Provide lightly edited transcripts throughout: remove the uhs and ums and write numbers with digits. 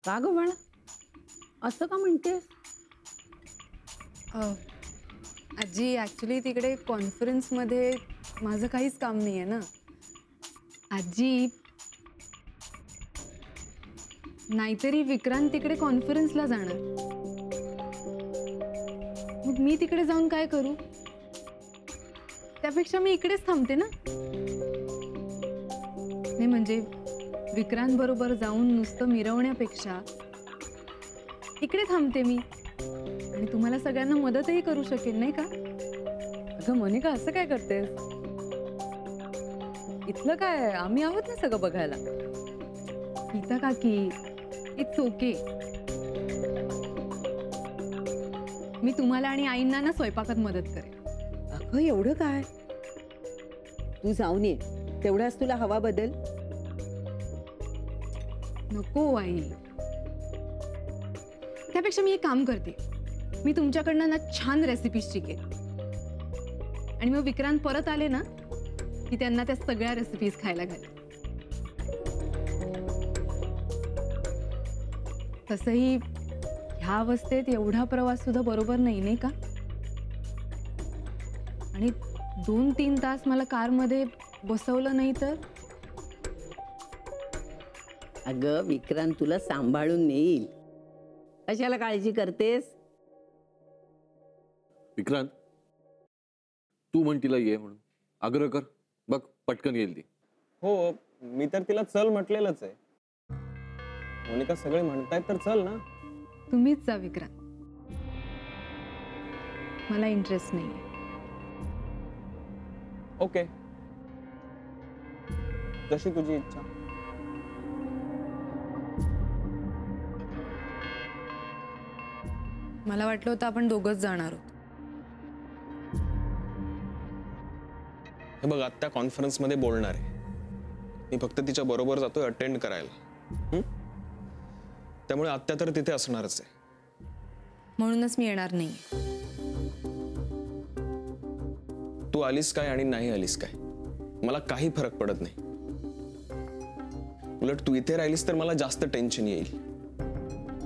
का ग बाळा, असं का म्हणतेस? आजी ॲक्च्युली तिकडे कॉन्फरन्समध्ये माझं काहीच काम नाही आहे ना आजी. नाहीतरी विक्रांत तिकडे कॉन्फरन्सला जाणार, मग मी तिकडे जाऊन काय करू? त्यापेक्षा मी इकडेच थांबते ना. नाही म्हणजे विक्रांत बरोबर जाऊन नुसतं मिरवण्यापेक्षा इकडे थांबते मी आणि तुम्हाला सगळ्यांना मदतही करू शकेल, नाही का? अगं मोनिका, असं काय करतेस? इथलं काय, आम्ही आहोत ना सगळं बघायला. गीता काकी, इट्स ओके. मी तुम्हाला आणि आईंना ना स्वयंपाकात मदत करेन. अगं एवढं काय, तू जाऊन ये, तेवढाच तुला हवा बदल. नको आई, त्यापेक्षा मी एक काम करते, मी तुमच्याकडनं ना छान रेसिपीज शिकेन आणि मग विक्रांत परत आले ना की त्यांना त्या सगळ्या रेसिपीज खायला घालेन. तसंही ह्या अवस्थेत एवढा प्रवास सुद्धा बरोबर नाही का? आणि 2-3 तास मला कारमध्ये बसवलं नाही तर? अगं विक्रांत तुला सांभाळून नेईल, कशाला काळजी करतेस? विक्रांत, तू म्हण तिला ये म्हणून, आग्रह कर, बघ पटकन येईल ती. हो, मी तर तिला चल म्हटलेलंच आहे. मोनिका सगळे म्हणतायत तर चल ना. तुम्हीच जा विक्रांत, मला इंटरेस्ट नाहीये. ओके, जशी तुझी इच्छा. मला वाटलं होतं आपण दोघंच जाणार आहोत. हे बघ, आत्या कॉन्फरन्स मध्ये बोलणार आहे, मी फक्त तिच्या बरोबर जातोय अटेंड करायला. त्यामुळे आत्या तर तिथे असणारच आहे. म्हणूनच मी येणार नाही. तू आलीस काय आणि नाही आलीस काय मला काही फरक पडत नाही. उलट तू इथे राहिलीस तर मला जास्त टेन्शन येईल.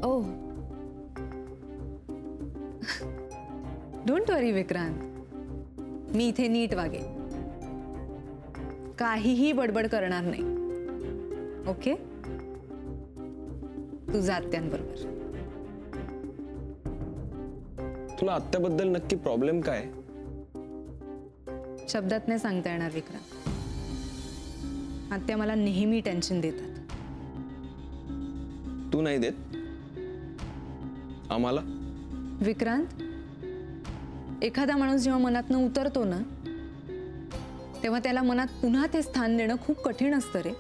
ओ डोंट वरी विक्रांत, मी इथे नीट वागेन, काहीही बडबड करणार नाही. ओके, तू आत्यांबरोबर. तुला आत्याबद्दल नक्की प्रॉब्लेम काय? शब्दात नाही सांगता येणार विक्रांत. आत्या मला नेहमी टेन्शन देतात. तू नाही देत आम्हाला? विक्रांत, एखादा माणूस जेव्हा मनातनं उतरतो ना तेव्हा त्याला मनात पुन्हा ते स्थान देणं खूप कठीण असतं रे.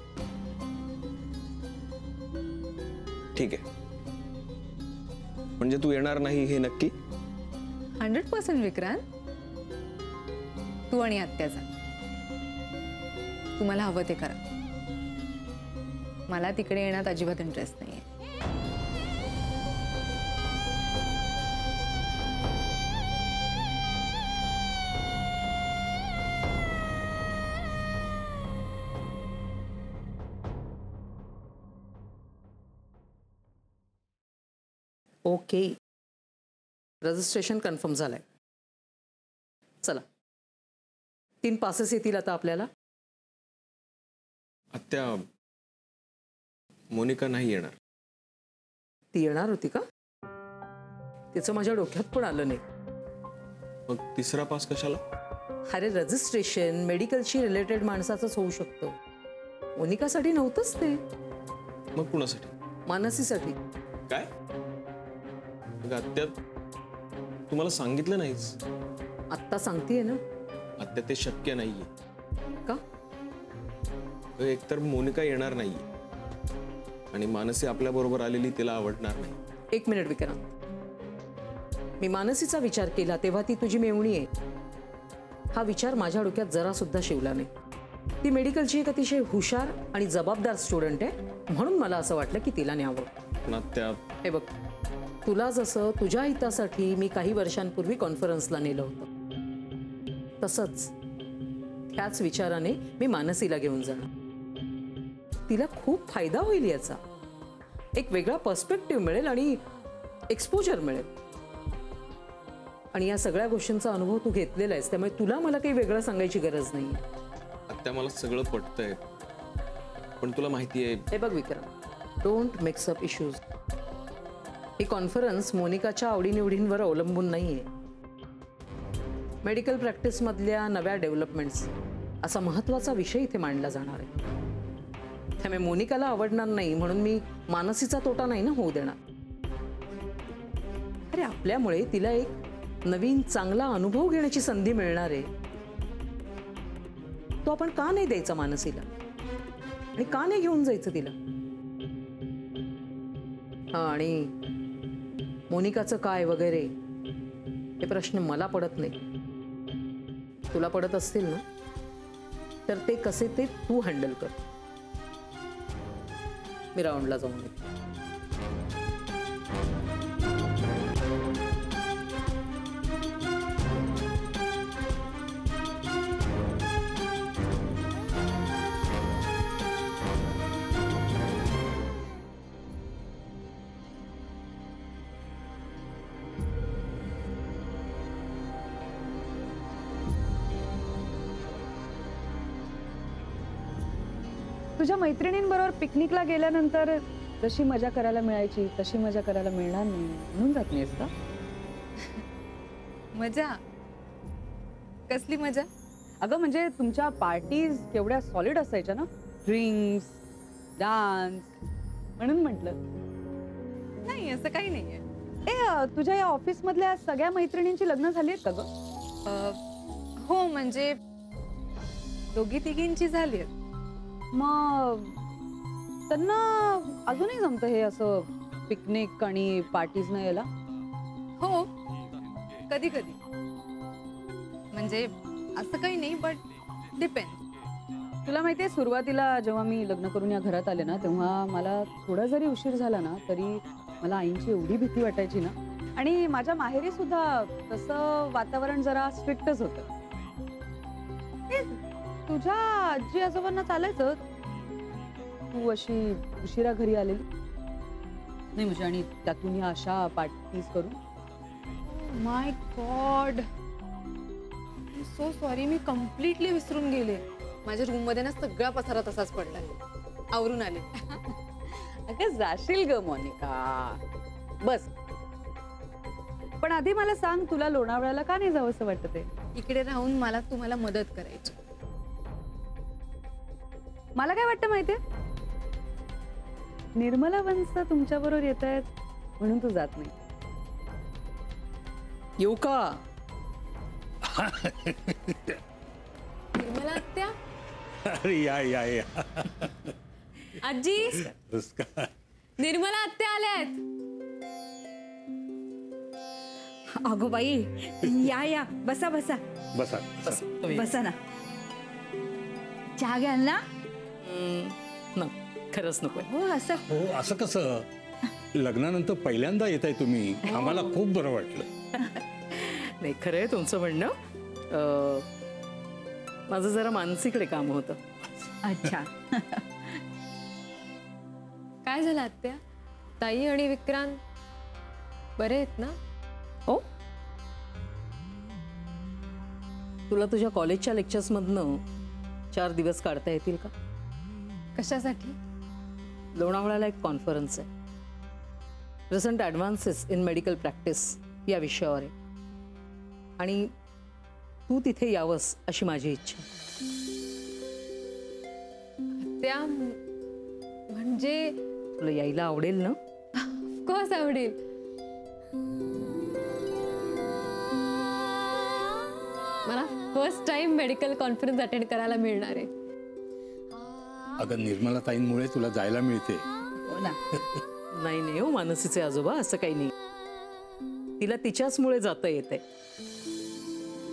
ठीक आहे, म्हणजे तू येणार नाही हे नक्की? 100% विक्रांत, तू आणि आत्या जा, तुम्हाला हवं ते करा. मला तिकडे येण्यात अजिबात इंटरेस्ट नाहीये. ओके, रजिस्ट्रेशन कन्फर्म झालंय. चला, 3 पासेस येतील आता आपल्याला. आत्या, मोनिका नाही येणार. ती येणार होती का? तिचं माझ्या डोक्यात पण आलं नाही. मग तिसरा पास कशाला? अरे रजिस्ट्रेशन मेडिकलशी रिलेटेड माणसाचंच होऊ शकतं. मोनिकासाठी नव्हतंच ते. मग कुणासाठी? मानसीसाठी. काय? आत्या, तुम्हाला सांगितलं नाहीच. आत्ता सांगतेय ना. आत्या, ते शक्य नाहीये. का? एकतर मोनिका येणार नाहीये आणि मानसी आपल्या बरोबर आलेली तिला आवडणार नाही. 1 मिनिट विक्रांत, मी मानसीचा विचार केला तेव्हा ती तुझी मेवणी आहे हा विचार माझ्या डोक्यात जरा सुद्धा शिवला नाही. ती मेडिकलची एक अतिशय हुशार आणि जबाबदार स्टुडंट आहे, म्हणून मला असं वाटलं की तिला न्यावं. आत्या, हे बघ, तुला जसं तुझ्या हितासाठी मी काही वर्षांपूर्वी कॉन्फरन्सला नेलं होतं, तसंच त्याच विचाराने मी मानसीला घेऊन जाणार. तिला खूप फायदा होईल याचा. एक वेगळा पर्स्पेक्टिव्ह मिळेल आणि एक्सपोजर मिळेल. आणि या सगळ्या गोष्टींचा अनुभव तू घेतलेला आहेस, त्यामुळे तुला मला काही वेगळं सांगायची गरज नाही. आत्या मला सगळं पटतंय, पण तुला माहिती आहे. हे बघ Vikram, don't mix up issues. ही कॉन्फरन्स मोनिकाच्या आवडीनिवडींवर अवलंबून नाहीये. मेडिकल प्रॅक्टिसमधल्या नव्या डेव्हलपमेंट्स असा महत्त्वाचा विषय इथे मांडला जाणार आहे. त्यामुळे मोनिकाला आवडणार नाही म्हणून मी मानसीचा तोटा नाही ना होऊ देणार. अरे आपल्यामुळे तिला एक नवीन चांगला अनुभव घेण्याची संधी मिळणार आहे. तो आपण का नाही द्यायचा मानसीला, आणि का नाही घेऊन जायचं तिला. हा, आणि मोनिकाचं काय वगैरे हे प्रश्न मला पडत नाही. तुला पडत असतील ना, तर ते कसे ते तू हँडल कर. मी राऊंडला जाऊन येते. तुझ्या मैत्रिणींबरोबर पिकनिकला गेल्यानंतर जशी मजा करायला मिळायची तशी मजा करायला मिळणार नाही म्हणून जात नाहीस का? मजा? कसली मजा? अगं म्हणजे तुमच्या पार्टीज केवढ्या सॉलिड असायच्या ना, ड्रिंक्स, डान्स, म्हणून म्हटलं. नाही, असं काही नाहीये. तुझ्या या ऑफिस मधल्या सगळ्या मैत्रिणींची लग्न झाली आहेत का ग? हो, म्हणजे दोघी तिघींची झाली आहेत. मग त्यांना अजूनही जमतं हे असं पिकनिक आणि पार्टीज न यायला? हो, कधी कधी. म्हणजे असं काही नाही, बट डिपेंड. तुला माहितीये, सुरुवातीला जेव्हा मी लग्न करून या घरात आले ना, तेव्हा मला थोडा जरी उशीर झाला ना तरी मला आईंची एवढी भीती वाटायची ना. आणि माझ्या माहेरी सुद्धा तसं वातावरण जरा स्ट्रिक्टच होतं. तुझ्या आजी आजोबांना चालायचं तू अशी उशिरा घरी आलेली नाही म्हणजे, आणि त्यातून या अशा पार्टीज करून. माय गॉड, सो सॉरी. मी कम्प्लिटली विसरून गेले. माझ्या रूम मध्ये ना सगळा पसारा तसाच पडलाय. आवरून आले. अगं जाशील ग मोनिका, बस. पण आधी मला सांग, तुला लोणावळ्याला का नाही जावं असं वाटत? इकडे राहून मला तुम्हाला मदत करायची. मला काय वाटतं माहितीये, निर्मला वंश तुमच्या बरोबर येत आहेत म्हणून तू जात नाही. येऊ का? निर्मला आत्या? अरे या या या. आजी, नमस्कार. निर्मला आत्या आल्यात. अगो बाई, या या, बसा बसा बसा. बसा ना. चहा घ्याल ना? न, खरंच नको. हो असं. हो असं कसं? लग्नानंतर पहिल्यांदा येत आहे तुम्ही, आम्हाला खूप बरं वाटलं. नाही, खरं आहे तुमचं म्हणणं. माझं जरा मानसीकडे काम होतं. अच्छा. काय झालं आत्या? ताई आणि विक्रांत बरे आहेत ना? हो. तुला तुझ्या कॉलेजच्या लेक्चर्स मधनं 4 दिवस काढता येतील का? कशासाठी? लोणावळ्याला एक कॉन्फरन्स आहे, recent advances in medical practice या विषयावर आहे, आणि तू तिथे यावंस अशी माझी इच्छा. त्या म्हणजे तुला यायला आवडेल ना? ऑफकोर्स आवडेल. मला first time medical conference attend करायला मिळणार आहे. अगं निर्मला ताईंमुळे तुला जायला मिळते. हो ना. नाही नाही हो मानसीचे आजोबा, असं काही नाही. तिला तिच्याचमुळे जाता येते.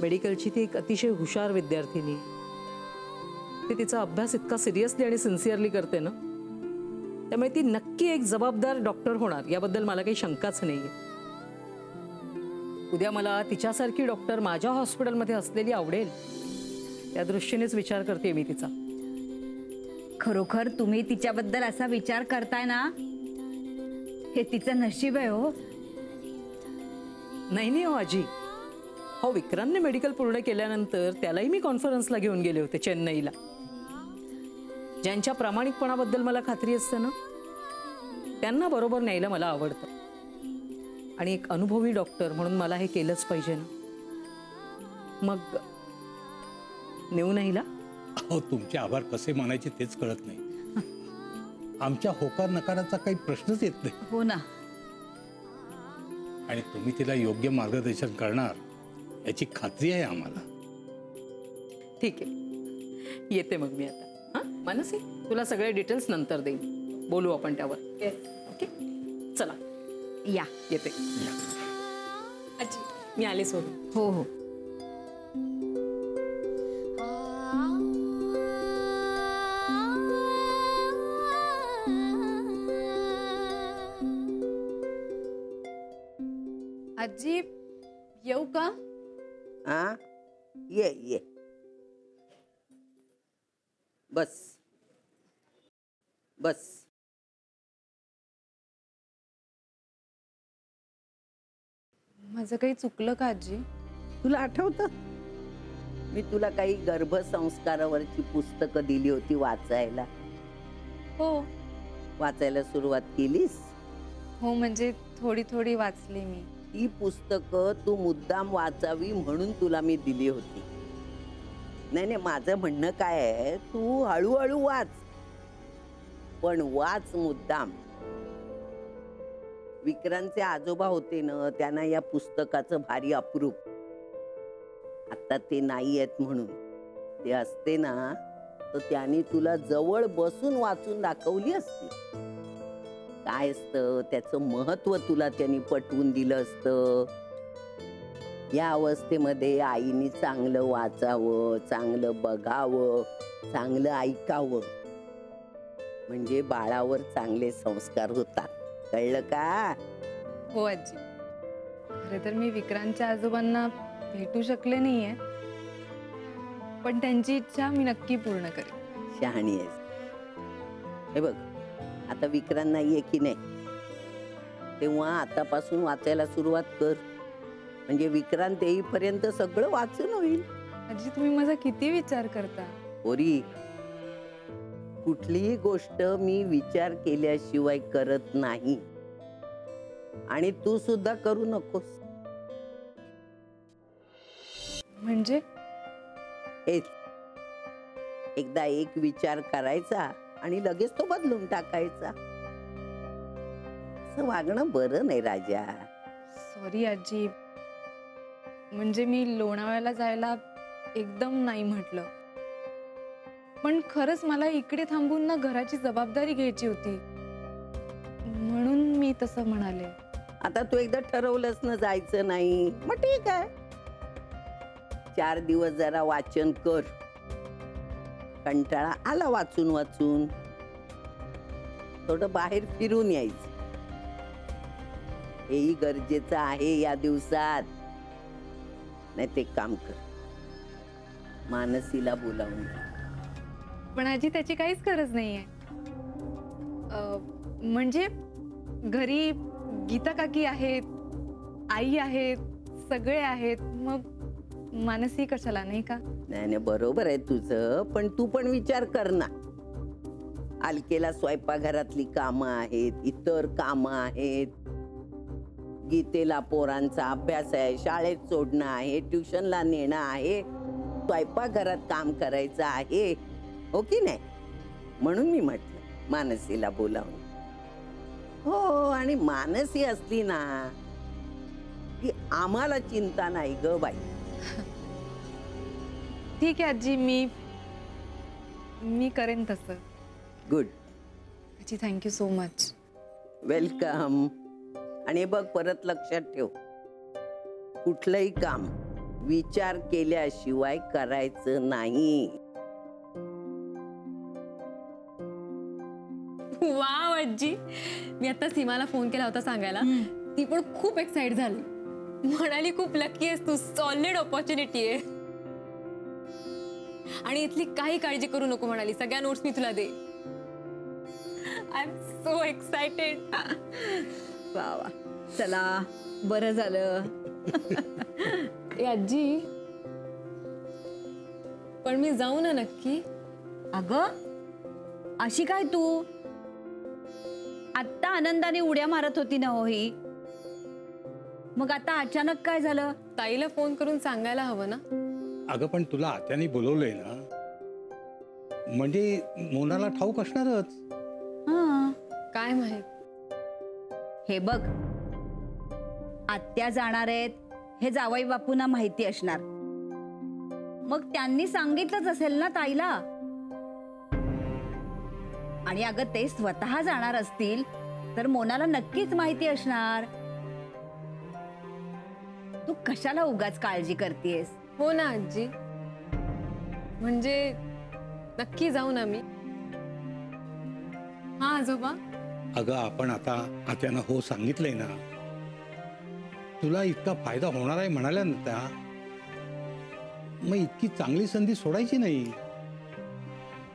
मेडिकलची ती एक अतिशय हुशार विद्यार्थिनी. ती तिचा अभ्यास इतका सिरियसली आणि सिन्सिअरली करते ना, त्यामुळे ती नक्की एक जबाबदार डॉक्टर होणार याबद्दल मला काही शंकाच नाहीये. उद्या मला तिच्यासारखी डॉक्टर माझ्या हॉस्पिटलमध्ये असलेली आवडेल, त्या दृष्टीनेच विचार करते मी तिचा. खरोखर तुम्ही तिच्याबद्दल असा विचार करताय ना, हे तिचं नशीब आहे हो. नाही नाही हो आजी, हो विक्रांतने मेडिकल पूर्ण केल्यानंतर त्यालाही मी कॉन्फरन्सला घेऊन गेले होते चेन्नईला. ज्यांच्या प्रामाणिकपणाबद्दल मला खात्री असते ना त्यांना बरोबर न्यायला मला आवडतं. आणि एक अनुभवी डॉक्टर म्हणून मला हे केलंच पाहिजे ना. मग नेऊ नाहीला? अहो तुमचे आभार कसे मानायचे तेच कळत नाही. आमच्या होकार नकाराचा काही प्रश्नच येत नाही. हो ना. आणि तुम्ही तिला योग्य मार्गदर्शन करणार याची खात्री आहे आम्हाला. ठीक आहे, येते मग मी आता. हां मानसी, तुला सगळे डिटेल्स नंतर देईन, बोलू आपण त्यावर. ओके चला या. येते. आजी मी आले सोडून. हो हो. आजी येऊ का? हा ये ये बस बस. माझं काही चुकलं का आजी? तुला आठवतं मी तुला काही गर्भसंस्कारावरची पुस्तकं दिली होती वाचायला? हो वाचायला सुरुवात केलीस? हो, म्हणजे थोडी थोडी वाचली मी. ही पुस्तकं तू मुद्दाम वाचावी म्हणून तुला मी दिली होती. नाही नाही, माझं म्हणणं काय आहे, तू हळूहळू वाच, पण वाच मुद्दाम. विक्रांतचे आजोबा होते ना, त्यांना या पुस्तकाचं भारी अप्रूप. आता ते नाही आहेत म्हणून. ते असते ना तर त्यांनी तुला जवळ बसून वाचून दाखवली असती. काय असतं त्याचं महत्व तुला त्यांनी पटवून दिलं असतं. या अवस्थेमध्ये आईनी चांगलं वाचावं, चांगलं बघावं, चांगलं ऐकावं, म्हणजे बाळावर चांगले संस्कार होतात. कळलं का? हो आजी. खरं तर मी विक्रांतच्या आजोबांना भेटू शकले नाहीये, पण त्यांची इच्छा मी नक्की पूर्ण करेन. शहाणी आहेस. हे बघ, आता विक्रांत नाहीये की नाही, तेव्हा आतापासून वाचायला सुरुवात कर, म्हणजे विक्रांत येईपर्यंत सगळं वाचून होईल. आजी तुम्ही माझा किती विचार करता. ओरी, कुठलीही गोष्ट मी विचार केल्याशिवाय करत नाही, आणि तू सुद्धा करू नकोस. म्हणजे हेच, एकदा एक विचार करायचा आणि लगेच तो बदलून टाकायचा. असं वागणं बरं नाही राजा. सॉरी आजी, म्हणजे मी लोणावळ्याला जायला एकदम नाही म्हटलं, पण खरंच मला इकडे थांबून ना घराची जबाबदारी घ्यायची होती, म्हणून मी तसं म्हणाले. आता तू एकदा ठरवलंस ना जायचं नाही, मग ठीक आहे, 4 दिवस जरा वाचन कर. कंटाळा आला वाचून वाचून, थोडं बाहेर फिरून यायचं, हेही गरजेचं आहे या दिवसात. नाही ते काम कर, मानसीला बोलावून. पण आजी त्याची काहीच गरज नाहीये. म्हणजे घरी गीता काकी आहेत, आई आहेत, सगळे आहेत, मग मानसी कशाला, नाही का? नाही नाही, बरोबर आहे तुझं, पण तू पण विचार कर ना. अलकेला स्वयंपाकघरातली कामं आहेत, इतर कामं आहेत, गीतेला पोरांचा अभ्यास आहे, शाळेत सोडणं आहे, ट्युशनला नेणं आहे, स्वयंपाकघरात काम करायचं आहे, हो की नाही? म्हणून मी म्हटलं मानसीला बोलावून. हो, आणि मानसी असली ना की आम्हाला चिंता नाही ग बाई. ठीक आहे आजी, मी करेन तसं. गुड. आजी थँक्यू सो मच. वेलकम. आणि बघ, परत लक्षात ठेव, कुठलंही काम विचार केल्याशिवाय करायचं नाही. वाव आजी, मी आता सीमाला फोन केला होता सांगायला, ती पण खूप एक्साइट झाली. म्हणाली खूप लकी आहेस तू, सॉलिड ऑपॉर्च्युनिटी आहे, आणि इथली काही काळजी करू नको म्हणाली, सगळ्या नोट्स मी तुला दे. I am so excited. वा वा, चला बरं झालं. ए आजी, पण मी जाऊ ना नक्की? अगं अशी काय तू? आत्ता आनंदाने उड्या मारत होती ना हो ही, मग आता अचानक काय झालं? ताईला फोन करून सांगायला हवं ना. अगं पण तुला आत्याने बोलवलंय ना, म्हणजे मोनाला ठाऊक असणारच. हा, काय माहित. हे बघ, आत्या जाणार आहेत हे जावई बापूंना माहिती असणार, मग त्यांनी सांगितलंच असेल ना ताईला. आणि अगं ते स्वतः जाणार असतील तर मोनाला नक्कीच माहिती असणार. तू कशाला उगाच काळजी करतेस? हो ना आजी, म्हणजे नक्की जाऊ ना मी. हा आजोबा. अगं आपण आता आत्यानं हो सांगितलंय ना, तुला इतका फायदा होणार आहे म्हणाल्या ना त्या, मग इतकी चांगली संधी सोडायची नाही.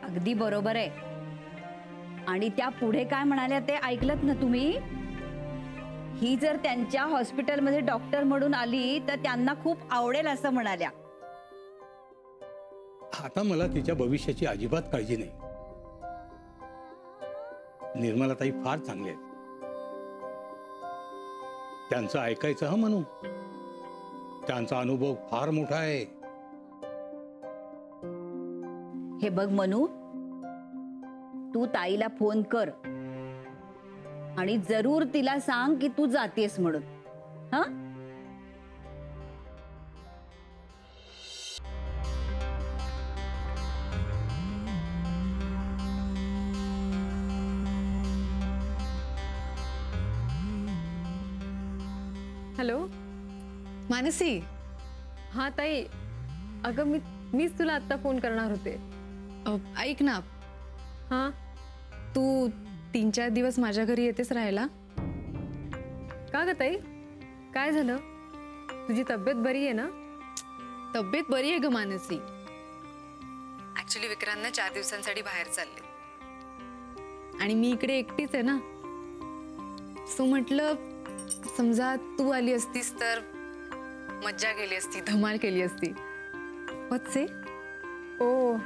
अगदी बरोबर आहे. आणि त्या पुढे काय म्हणाल्या ते ऐकलत ना तुम्ही? ही जर त्यांच्या हॉस्पिटलमध्ये डॉक्टर म्हणून आली तर त्यांना खूप आवडेल असं म्हणाल्या. आता मला तिच्या भविष्याची अजिबात काळजी नाही. निर्मलाताई फार चांगले आहेत, त्यांचं ऐकायचं हा म्हणू. त्यांचा अनुभव फार मोठा आहे. हे बघ मनू, तू ताईला फोन कर आणि जरूर तिला सांग की तू जातेस म्हणून. हा, हॅलो मानसी, हा ताई, अगं मीच तुला आत्ता फोन करणार होते. ऐक ना, हा, तू 3-4 दिवस माझ्या घरी येतेस राहायला? का ग ताई, काय झालं? तुझी तब्येत बरी आहे ना? तब्येत बरी आहे ग मानसी. ऍक्च्युली विक्रांतने 4 दिवसांसाठी बाहेर चालले आणि मी इकडे एकटीच आहे ना, सो म्हटलं समजा तू आली असतीस तर मज्जा केली असती, धमाल केली असती. What say? ओ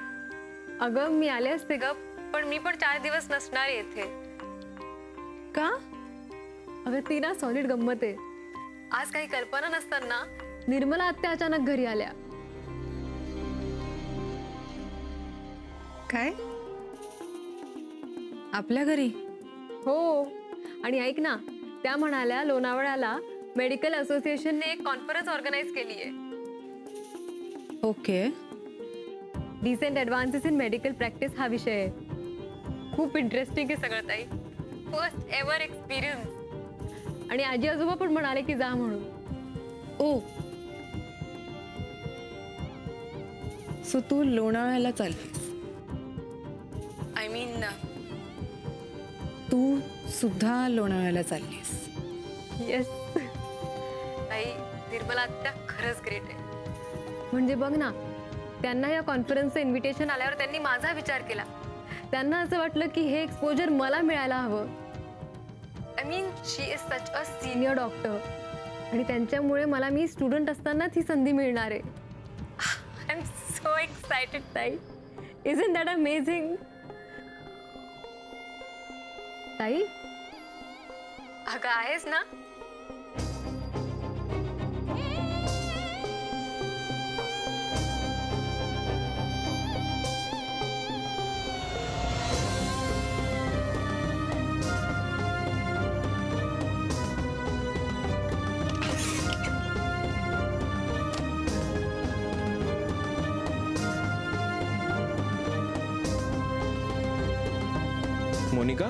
अगं मी आले असते ग, पण मी पण 4 दिवस नसणार येथे. का? अगं ती ना सॉलिड गंमत आहे. आज काही कल्पना नसताना निर्मला आत्या अचानक घरी आल्या. काय? आपल्या घरी? हो, आणि ऐक ना, त्या म्हणाल्या लोणावळ्याला मेडिकल असोसिएशनने एक कॉन्फरन्स ऑर्गनाईज केली आहे. Okay. Recent advances in medical practice हा विषय आहे. खूप इंटरेस्टिंग आहे सगळं ताई. First ever experience. आणि आजी आजोबा पण म्हणाले की जा म्हणून. ओ, सो तू लोणावळ्याला चाललीस? आय मीन तू सुद्धा लोणावळ्याला चाललीस? येस ताई, निर्मला आत्या खरंच ग्रेट आहे. म्हणजे बघ ना, त्यांना या कॉन्फरन्सचं इन्व्हिटेशन आल्यावर त्यांनी माझा विचार केला. त्यांना असं वाटलं की हे एक्सपोजर मला मिळायला हवं. I mean she is such a senior doctor, आणि त्यांच्यामुळे मला मी स्टुडंट असतानाच ही संधी मिळणार आहे. आय एम सो एक्सायटेड ताई. Isn't that amazing? ताई, अगं आहेस ना? मोनिका,